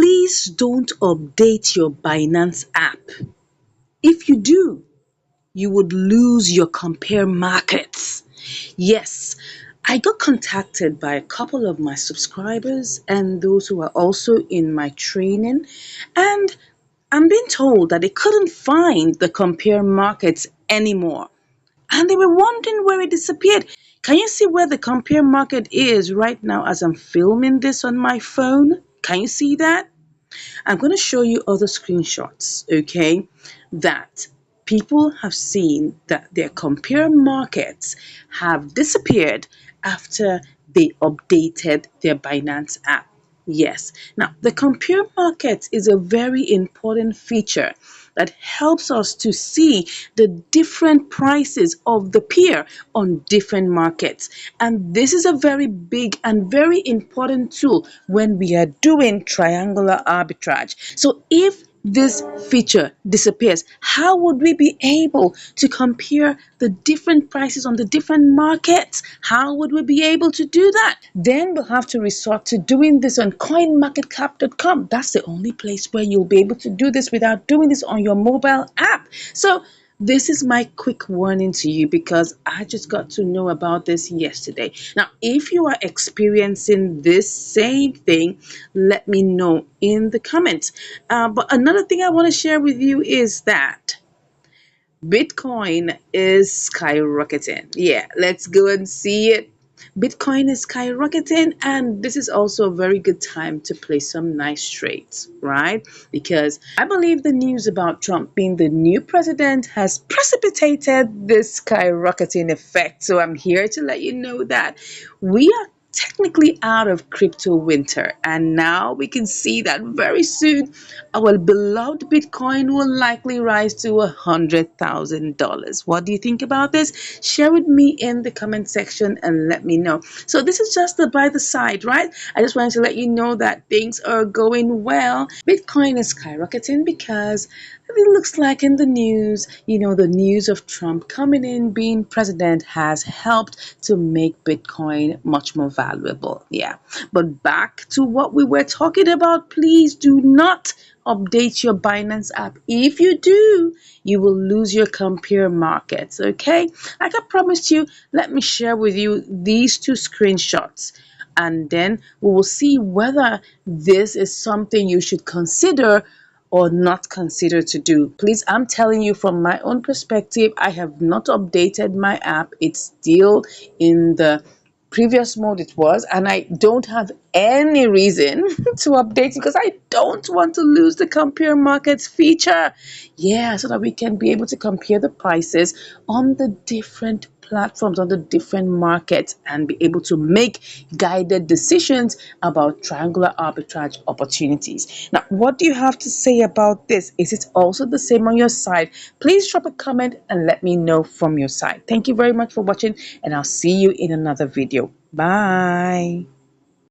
please don't update your Binance app. If you do, you would lose your compare markets. Yes, I got contacted by a couple of my subscribers and those who are also in my training, and I'm being told that they couldn't find the compare markets anymore. And they were wondering where it disappeared. Can you see where the compare market is right now as I'm filming this on my phone? Can you see that? I'm going to show you other screenshots, okay, that people have seen that their compare markets have disappeared after they updated their Binance app. Yes. Now, the compare market is a very important feature that helps us to see the different prices of the peer on different markets. And this is a very big and very important tool when we are doing triangular arbitrage. So if this feature disappears, how would we be able to compare the different prices on the different markets? How would we be able to do that? Then we'll have to resort to doing this on coinmarketcap.com. That's the only place where you'll be able to do this without doing this on your mobile app. So this is my quick warning to you because I just got to know about this yesterday. Now, if you are experiencing this same thing, let me know in the comments. But another thing I want to share with you is that Bitcoin is skyrocketing. Yeah, let's go and see it. Bitcoin is skyrocketing, and this is also a very good time to play some nice trades, right? Because I believe the news about Trump being the new president has precipitated this skyrocketing effect. So I'm here to let you know that we are technically out of crypto winter, and now we can see that very soon our beloved Bitcoin will likely rise to $100,000. What do you think about this? Share with me in the comment section and let me know. So this is just the by the side, right? I just wanted to let you know that things are going well. Bitcoin is skyrocketing because it looks like in the news, the news of Trump coming in, being president, has helped to make Bitcoin much more valuable. Yeah. But back to what we were talking about, please do not update your Binance app. If you do, you will lose your compare markets. Okay. Like I promised you, let me share with you these two screenshots. And then we will see whether this is something you should consider or not consider to do. Please, I'm telling you from my own perspective, I have not updated my app. It's still in the previous mode it was, and I don't have any reason to update it because I don't want to lose the compare markets feature. Yeah, so that we can be able to compare the prices on the different platforms, on the different markets, and be able to make guided decisions about triangular arbitrage opportunities. Now, what do you have to say about this? Is it also the same on your side? Please drop a comment and let me know from your side. Thank you very much for watching, and I'll see you in another video. Bye.